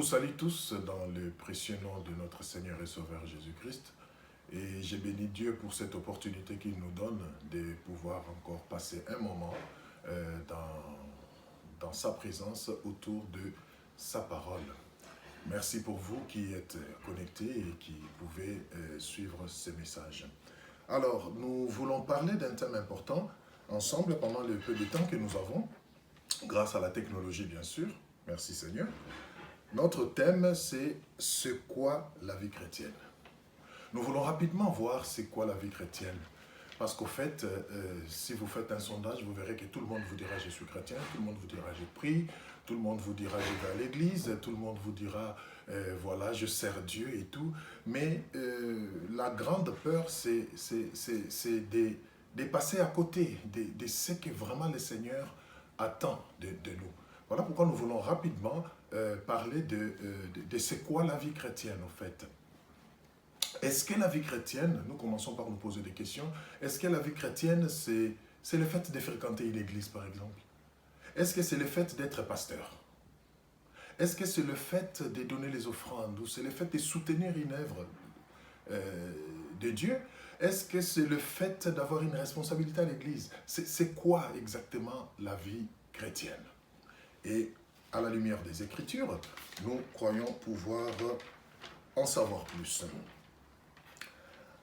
salue tous dans le précieux nom de notre Seigneur et Sauveur Jésus-Christ. Et j'ai béni Dieu pour cette opportunité qu'il nous donne de pouvoir encore passer un moment dans sa présence autour de sa parole. Merci pour vous qui êtes connectés et qui pouvez suivre ces messages. Alors, nous voulons parler d'un thème important ensemble pendant le peu de temps que nous avons, grâce à la technologie bien sûr. Merci Seigneur. Notre thème, c'est « C'est quoi la vie chrétienne ?» Nous voulons rapidement voir c'est quoi la vie chrétienne. Parce qu'au fait, si vous faites un sondage, vous verrez que tout le monde vous dira « je suis chrétien », tout le monde vous dira « je prie », tout le monde vous dira « je vais à l'église », tout le monde vous dira « voilà, je sers Dieu » et tout. Mais la grande peur, c'est de passer à côté de ce que vraiment le Seigneur attend de nous. Voilà pourquoi nous voulons rapidement parler de c'est quoi la vie chrétienne en fait. Est-ce que la vie chrétienne, nous commençons par nous poser des questions, est-ce que la vie chrétienne c'est le fait de fréquenter une église par exemple? Est-ce que c'est le fait d'être pasteur? Est-ce que c'est le fait de donner les offrandes ou c'est le fait de soutenir une œuvre de Dieu? Est-ce que c'est le fait d'avoir une responsabilité à l'église? C'est quoi exactement la vie chrétienne? Et à la lumière des Écritures, nous croyons pouvoir en savoir plus.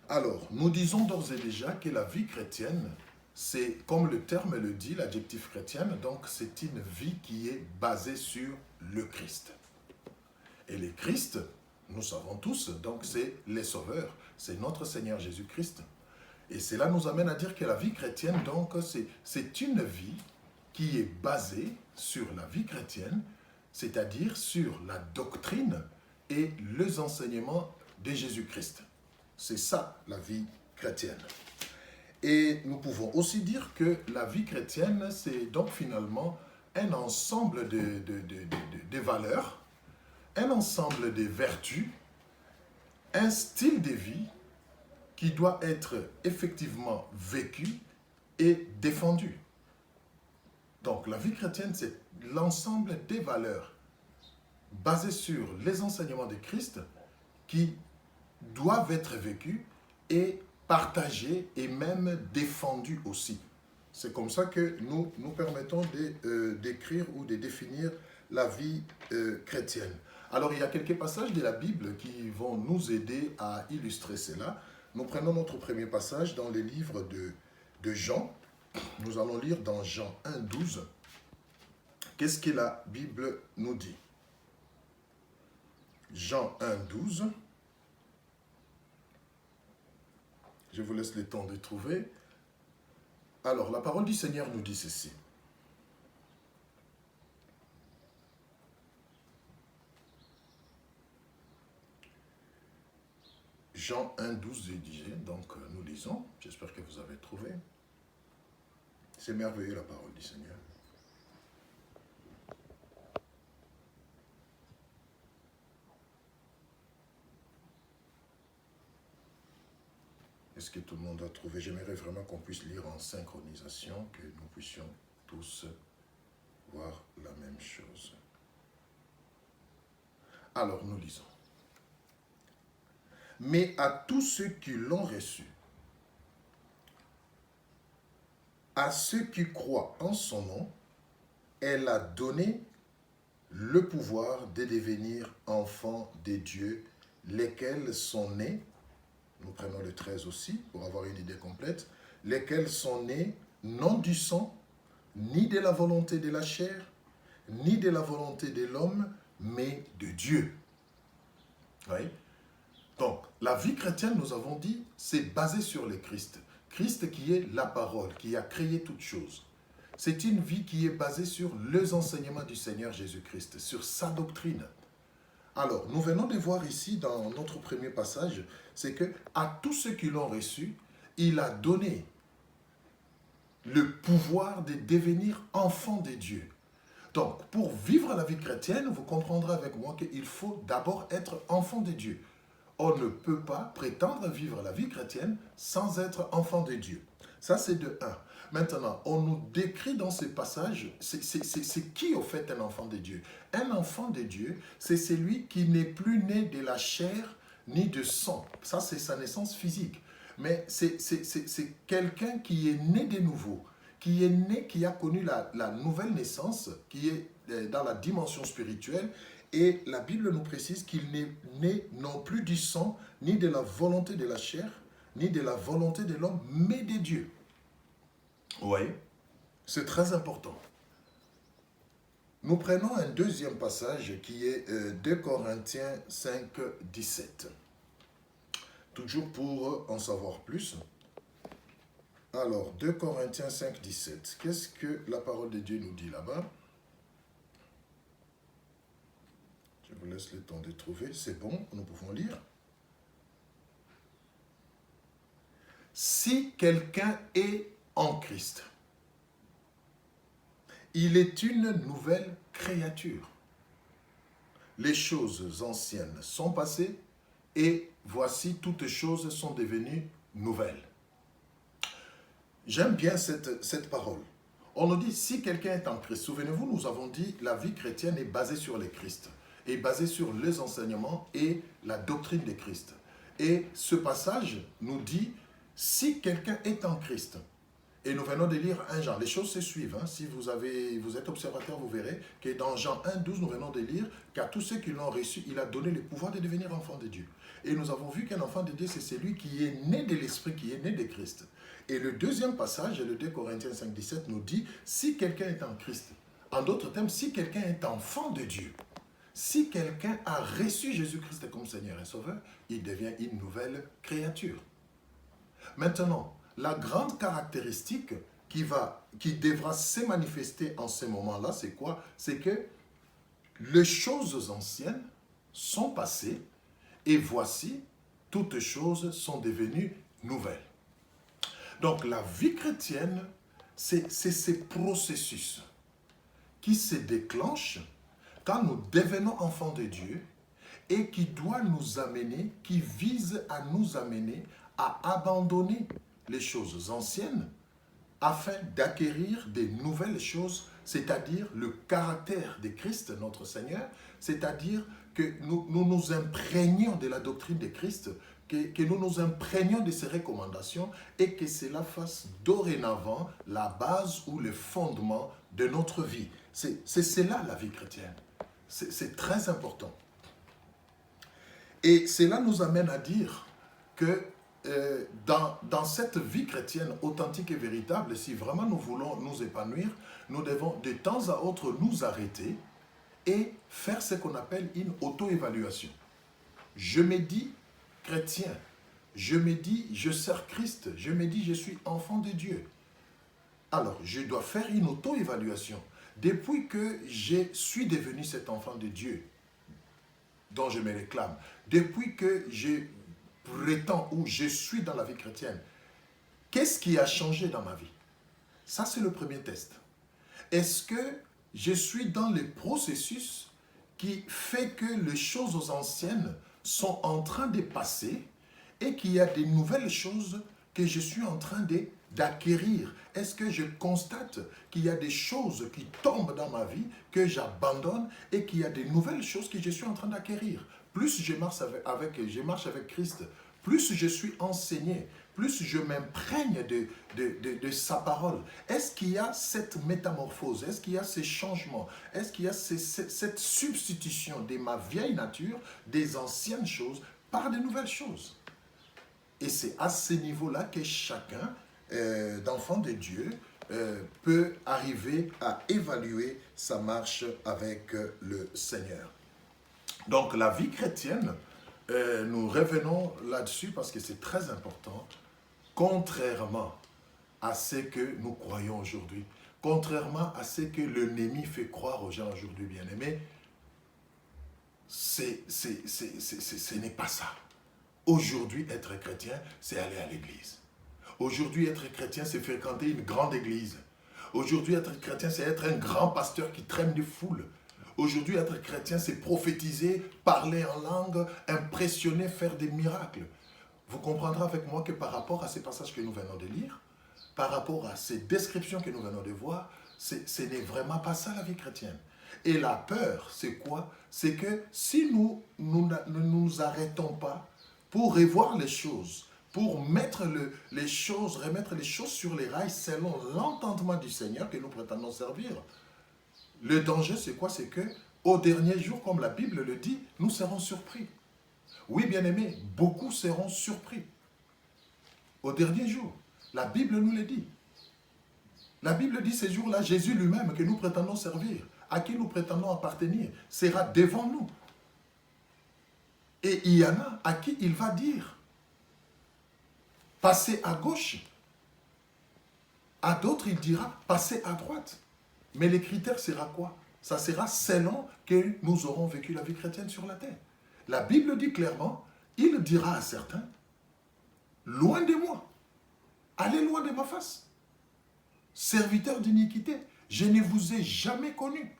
Alors, nous disons d'ores et déjà que la vie chrétienne, c'est, comme le terme le dit, l'adjectif chrétienne, donc c'est une vie qui est basée sur le Christ. Et le Christ, nous savons tous, donc c'est les sauveurs, c'est notre Seigneur Jésus-Christ. Et cela nous amène à dire que la vie chrétienne, donc, c'est une vie qui est basée sur la vie chrétienne, c'est-à-dire sur la doctrine et les enseignements de Jésus-Christ. C'est ça, la vie chrétienne. Et nous pouvons aussi dire que la vie chrétienne, c'est donc finalement un ensemble de valeurs, un ensemble de vertus, un style de vie qui doit être effectivement vécu et défendu. Donc, la vie chrétienne, c'est l'ensemble des valeurs basées sur les enseignements de Christ qui doivent être vécues et partagées et même défendues aussi. C'est comme ça que nous nous permettons d'écrire ou de définir la vie chrétienne. Alors, il y a quelques passages de la Bible qui vont nous aider à illustrer cela. Nous prenons notre premier passage dans le livre de Jean. Nous allons lire dans Jean 1, 12. Qu'est-ce que la Bible nous dit? Jean 1, 12. Je vous laisse le temps de trouver. Alors, la parole du Seigneur nous dit ceci. Jean 1, 12, je disais, donc nous lisons. J'espère que vous avez trouvé. C'est merveilleux la parole du Seigneur. Est-ce que tout le monde a trouvé? J'aimerais vraiment qu'on puisse lire en synchronisation, que nous puissions tous voir la même chose. Alors, nous lisons. Mais à tous ceux qui l'ont reçu, à ceux qui croient en son nom, elle a donné le pouvoir de devenir enfants de Dieu, lesquels sont nés, nous prenons le 13 aussi pour avoir une idée complète, lesquels sont nés non du sang, ni de la volonté de la chair, ni de la volonté de l'homme, mais de Dieu. Oui. Donc, la vie chrétienne, nous avons dit, c'est basé sur le Christ. Christ qui est la parole, qui a créé toutes choses. C'est une vie qui est basée sur les enseignements du Seigneur Jésus-Christ, sur sa doctrine. Alors, nous venons de voir ici, dans notre premier passage, c'est que à tous ceux qui l'ont reçu, il a donné le pouvoir de devenir enfants de Dieu. Donc, pour vivre la vie chrétienne, vous comprendrez avec moi qu'il faut d'abord être enfant de Dieu. On ne peut pas prétendre vivre la vie chrétienne sans être enfant de Dieu. Ça, c'est de un. Maintenant, on nous décrit dans ces passages, c'est qui au fait un enfant de Dieu? Un enfant de Dieu, c'est celui qui n'est plus né de la chair ni de sang. Ça, c'est sa naissance physique. Mais c'est quelqu'un qui est né de nouveau, qui est né, qui a connu la nouvelle naissance, qui est dans la dimension spirituelle. Et la Bible nous précise qu'il n'est né non plus du sang, ni de la volonté de la chair, ni de la volonté de l'homme, mais de Dieu. Oui, c'est très important. Nous prenons un deuxième passage qui est 2 Corinthiens 5, 17. Toujours pour en savoir plus. Alors, 2 Corinthiens 5, 17. Qu'est-ce que la parole de Dieu nous dit là-bas? Je vous laisse le temps de trouver. C'est bon, nous pouvons lire. Si quelqu'un est en Christ, il est une nouvelle créature. Les choses anciennes sont passées et voici toutes choses sont devenues nouvelles. J'aime bien cette parole. On nous dit si quelqu'un est en Christ. Souvenez-vous, nous avons dit la vie chrétienne est basée sur le Christ, est basée sur les enseignements et la doctrine de Christ. Et ce passage nous dit si quelqu'un est en Christ, et nous venons de lire 1 Jean, les choses se suivent. Hein. Si vous êtes observateur, vous verrez que dans Jean 1, 12, nous venons de lire qu'à tous ceux qui l'ont reçu, il a donné le pouvoir de devenir enfant de Dieu. Et nous avons vu qu'un enfant de Dieu, c'est celui qui est né de l'Esprit, qui est né de Christ. Et le deuxième passage, le 2 Corinthiens 5, 17, nous dit si quelqu'un est en Christ, en d'autres termes, si quelqu'un est enfant de Dieu, si quelqu'un a reçu Jésus-Christ comme Seigneur et Sauveur, il devient une nouvelle créature. Maintenant, la grande caractéristique qui devra se manifester en ce moment-là, c'est quoi? C'est que les choses anciennes sont passées et voici, toutes choses sont devenues nouvelles. Donc la vie chrétienne, c'est ce processus qui se déclenche quand nous devenons enfants de Dieu et qui doit nous amener, qui vise à nous amener à abandonner les choses anciennes afin d'acquérir des nouvelles choses, c'est-à-dire le caractère de Christ, notre Seigneur, c'est-à-dire que nous nous imprégnons de la doctrine de Christ, que nous nous imprégnons de ses recommandations et que cela fasse dorénavant la base ou le fondement de notre vie. C'est cela la vie chrétienne. C'est très important. Et cela nous amène à dire que dans cette vie chrétienne authentique et véritable, si vraiment nous voulons nous épanouir, nous devons de temps à autre nous arrêter et faire ce qu'on appelle une auto-évaluation. Je me dis chrétien, je me dis je sers Christ, je me dis je suis enfant de Dieu. Alors, je dois faire une auto-évaluation. Depuis que je suis devenu cet enfant de Dieu dont je me réclame, depuis que je prétends ou je suis dans la vie chrétienne, qu'est-ce qui a changé dans ma vie? Ça, c'est le premier test. Est-ce que je suis dans le processus qui fait que les choses anciennes sont en train de passer et qu'il y a des nouvelles choses que je suis en train d'acquérir? Est-ce que je constate qu'il y a des choses qui tombent dans ma vie, que j'abandonne et qu'il y a des nouvelles choses que je suis en train d'acquérir? Plus je marche avec Christ, plus je suis enseigné, plus je m'imprègne de sa parole. Est-ce qu'il y a cette métamorphose? Est-ce qu'il y a ces changements? Est-ce qu'il y a cette substitution de ma vieille nature, des anciennes choses, par de nouvelles choses? Et c'est à ce niveau-là que chacun d'enfant de Dieu peut arriver à évaluer sa marche avec le Seigneur. Donc la vie chrétienne, nous revenons là-dessus parce que c'est très important, contrairement à ce que nous croyons aujourd'hui, contrairement à ce que l'ennemi fait croire aux gens aujourd'hui, bien-aimés, ce n'est pas ça. Aujourd'hui, être chrétien, c'est aller à l'église. Aujourd'hui, être chrétien, c'est fréquenter une grande église. Aujourd'hui, être chrétien, c'est être un grand pasteur qui traîne des foules. Aujourd'hui, être chrétien, c'est prophétiser, parler en langue, impressionner, faire des miracles. Vous comprendrez avec moi que par rapport à ces passages que nous venons de lire, par rapport à ces descriptions que nous venons de voir, ce n'est vraiment pas ça la vie chrétienne. Et la peur, c'est quoi? C'est que si nous ne nous arrêtons pas pour revoir les choses, pour remettre les choses sur les rails selon l'entendement du Seigneur que nous prétendons servir, le danger, c'est quoi? C'est que au dernier jour, comme la Bible le dit, nous serons surpris. Oui, bien-aimés, beaucoup seront surpris. Au dernier jour, la Bible nous le dit. La Bible dit ces jours-là, Jésus lui-même que nous prétendons servir, à qui nous prétendons appartenir, sera devant nous. Et il y en a à qui il va dire, passez à gauche. À d'autres, il dira, passez à droite. Mais les critères sera quoi? Ça sera selon que nous aurons vécu la vie chrétienne sur la terre. La Bible dit clairement, il dira à certains, loin de moi, allez loin de ma face. Serviteurs d'iniquité, je ne vous ai jamais connu.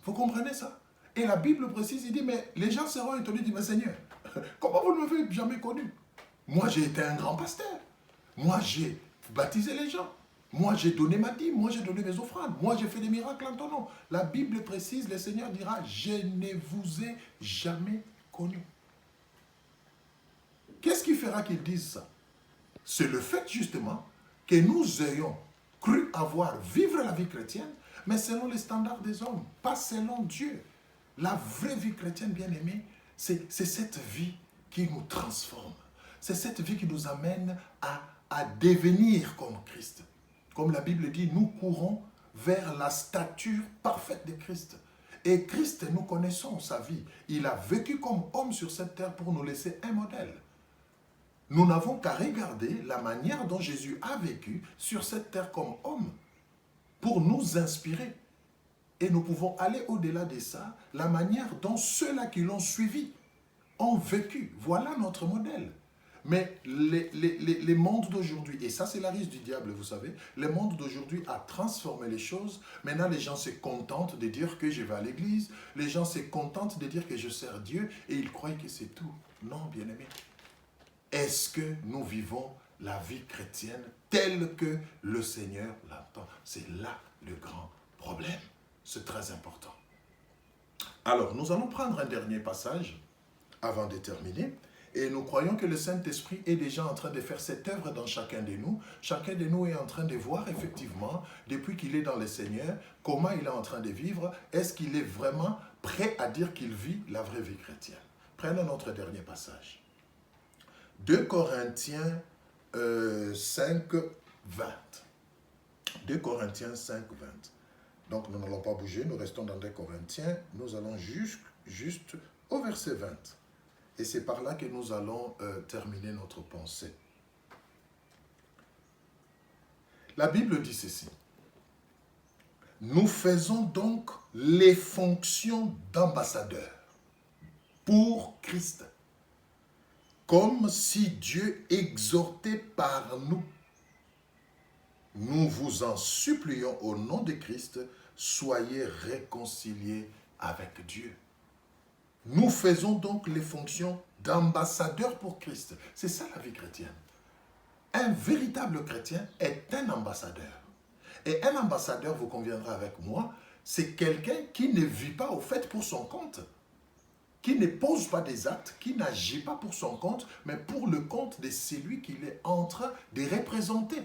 Vous comprenez ça? Et la Bible précise, il dit, mais les gens seront étonnés, dit, mais Seigneur, comment vous ne m'avez jamais connu? Moi, j'ai été un grand pasteur. Moi, j'ai baptisé les gens. Moi, j'ai donné ma dîme. Moi, j'ai donné mes offrandes. Moi, j'ai fait des miracles en ton nom. La Bible précise, le Seigneur dira, je ne vous ai jamais connu. Qu'est-ce qui fera qu'ils disent ça? C'est le fait, justement, que nous ayons cru avoir vivre la vie chrétienne, mais selon les standards des hommes, pas selon Dieu. La vraie vie chrétienne, bien aimée, c'est cette vie qui nous transforme. C'est cette vie qui nous amène à devenir comme Christ. Comme la Bible dit, nous courons vers la stature parfaite de Christ. Et Christ, nous connaissons sa vie. Il a vécu comme homme sur cette terre pour nous laisser un modèle. Nous n'avons qu'à regarder la manière dont Jésus a vécu sur cette terre comme homme pour nous inspirer. Et nous pouvons aller au-delà de ça, la manière dont ceux-là qui l'ont suivi ont vécu. Voilà notre modèle. Mais les mondes d'aujourd'hui, et ça c'est la risque du diable, vous savez, le monde d'aujourd'hui a transformé les choses. Maintenant, les gens se contentent de dire que je vais à l'église, les gens se contentent de dire que je sers Dieu, et ils croient que c'est tout. Non, bien-aimé. Est-ce que nous vivons la vie chrétienne telle que le Seigneur l'entend? C'est là le grand problème. C'est très important. Alors, nous allons prendre un dernier passage avant de terminer. Et nous croyons que le Saint-Esprit est déjà en train de faire cette œuvre dans chacun de nous. Chacun de nous est en train de voir effectivement, depuis qu'il est dans le Seigneur, comment il est en train de vivre. Est-ce qu'il est vraiment prêt à dire qu'il vit la vraie vie chrétienne? Prenons notre dernier passage. 2 Corinthiens 5, 20. 2 Corinthiens 5, 20. Donc nous n'allons pas bouger, nous restons dans 2 Corinthiens. Nous allons juste au verset 20. Et c'est par là que nous allons terminer notre pensée. La Bible dit ceci. Nous faisons donc les fonctions d'ambassadeurs pour Christ, comme si Dieu exhortait par nous. Nous vous en supplions au nom de Christ, soyez réconciliés avec Dieu. Nous faisons donc les fonctions d'ambassadeurs pour Christ. C'est ça la vie chrétienne. Un véritable chrétien est un ambassadeur. Et un ambassadeur, vous conviendrez avec moi, c'est quelqu'un qui ne vit pas au fait pour son compte, qui ne pose pas des actes, qui n'agit pas pour son compte, mais pour le compte de celui qu'il est en train de représenter.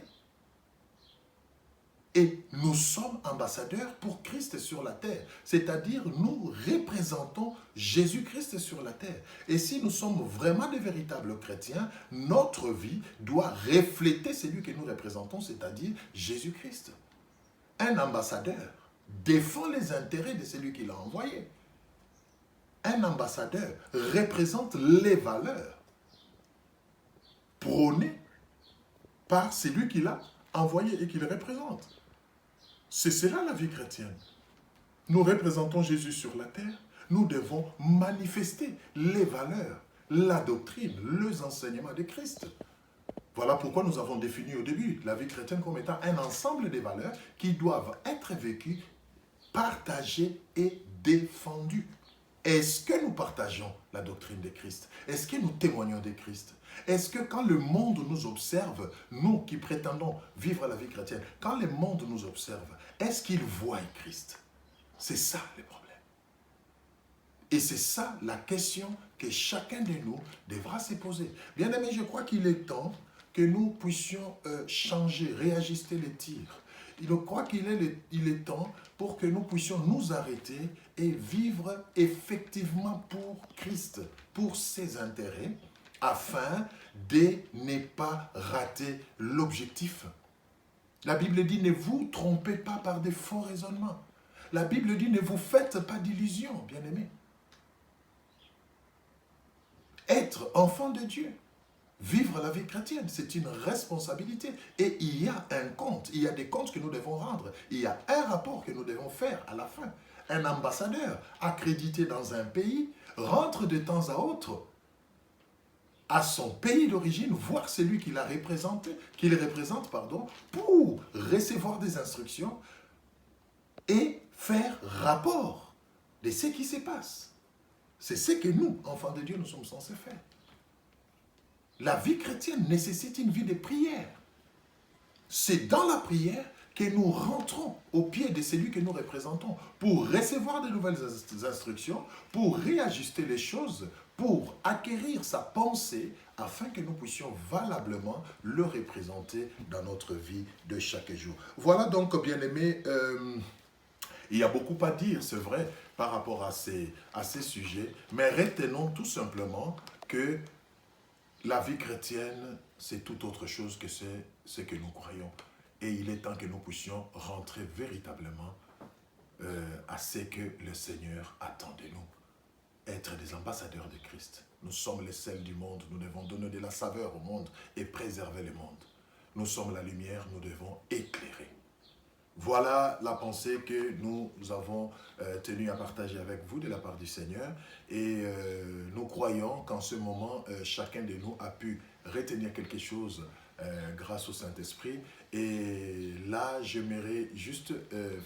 Et nous sommes ambassadeurs pour Christ sur la terre. C'est-à-dire, nous représentons Jésus-Christ sur la terre. Et si nous sommes vraiment des véritables chrétiens, notre vie doit refléter celui que nous représentons, c'est-à-dire Jésus-Christ. Un ambassadeur défend les intérêts de celui qui l'a envoyé. Un ambassadeur représente les valeurs prônées par celui qui l'a envoyé et qui le représente. C'est cela la vie chrétienne. Nous représentons Jésus sur la terre. Nous devons manifester les valeurs, la doctrine, les enseignements de Christ. Voilà pourquoi nous avons défini au début la vie chrétienne comme étant un ensemble de valeurs qui doivent être vécues, partagées et défendues. Est-ce que nous partageons la doctrine de Christ? Est-ce que nous témoignons de Christ? Est-ce que quand le monde nous observe, nous qui prétendons vivre la vie chrétienne, quand le monde nous observe, est-ce qu'il voit Christ? C'est ça le problème. Et c'est ça la question que chacun de nous devra se poser. Bien aimé, je crois qu'il est temps que nous puissions changer, réajuster les tirs. Je crois qu'il est temps pour que nous puissions nous arrêter et vivre effectivement pour Christ, pour ses intérêts, afin de ne pas rater l'objectif. La Bible dit, ne vous trompez pas par des faux raisonnements. La Bible dit, ne vous faites pas d'illusions, bien-aimés. Être enfant de Dieu, vivre la vie chrétienne, c'est une responsabilité. Et il y a un compte, il y a des comptes que nous devons rendre. Il y a un rapport que nous devons faire à la fin. Un ambassadeur accrédité dans un pays rentre de temps à autre à son pays d'origine, voir celui qu'il représente, pour recevoir des instructions et faire rapport de ce qui se passe. C'est ce que nous, enfants de Dieu, nous sommes censés faire. La vie chrétienne nécessite une vie de prière. C'est dans la prière que nous rentrons au pied de celui que nous représentons pour recevoir de nouvelles instructions, pour réajuster les choses, pour acquérir sa pensée afin que nous puissions valablement le représenter dans notre vie de chaque jour. Voilà donc, bien-aimés, il y a beaucoup à dire, c'est vrai, par rapport à ces sujets, mais retenons tout simplement que la vie chrétienne, c'est tout autre chose que ce que nous croyons. Et il est temps que nous puissions rentrer véritablement à ce que le Seigneur attend de nous. Être des ambassadeurs de Christ. Nous sommes les sels du monde, nous devons donner de la saveur au monde et préserver le monde. Nous sommes la lumière, nous devons éclairer. Voilà la pensée que nous avons tenu à partager avec vous de la part du Seigneur. Et nous croyons qu'en ce moment, chacun de nous a pu retenir quelque chose grâce au Saint-Esprit. Et là, j'aimerais juste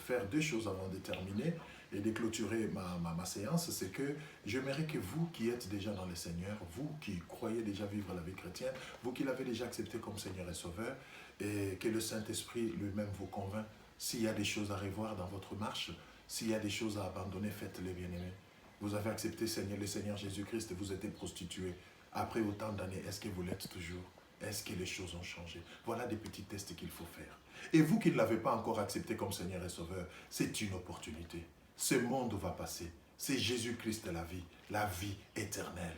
faire deux choses avant de terminer et de clôturer ma séance. C'est que j'aimerais que vous qui êtes déjà dans le Seigneur, vous qui croyez déjà vivre la vie chrétienne, vous qui l'avez déjà accepté comme Seigneur et Sauveur, et que le Saint-Esprit lui-même vous convainc. S'il y a des choses à revoir dans votre marche, s'il y a des choses à abandonner, faites-les, bien-aimés. Vous avez accepté le Seigneur Jésus-Christ et vous êtes prostitué. Après autant d'années, est-ce que vous l'êtes toujours? Est-ce que les choses ont changé? Voilà des petits tests qu'il faut faire. Et vous qui ne l'avez pas encore accepté comme Seigneur et Sauveur, c'est une opportunité. Ce monde va passer. C'est Jésus-Christ la vie éternelle.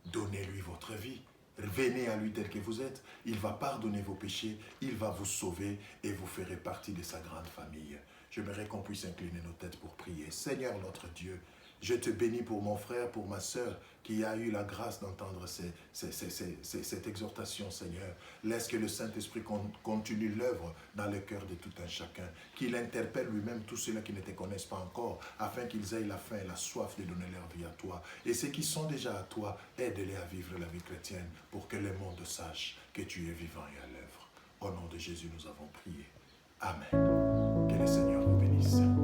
Donnez-lui votre vie. Venez à lui tel que vous êtes. Il va pardonner vos péchés, il va vous sauver et vous ferez partie de sa grande famille. J'aimerais qu'on puisse incliner nos têtes pour prier. Seigneur notre Dieu, je te bénis pour mon frère, pour ma sœur qui a eu la grâce d'entendre cette exhortation, Seigneur. Laisse que le Saint-Esprit continue l'œuvre dans le cœur de tout un chacun, qu'il interpelle lui-même tous ceux-là qui ne te connaissent pas encore, afin qu'ils aient la faim et la soif de donner leur vie à toi. Et ceux qui sont déjà à toi, aide-les à vivre la vie chrétienne pour que le monde sache que tu es vivant et à l'œuvre. Au nom de Jésus, nous avons prié. Amen. Que le Seigneur vous bénisse.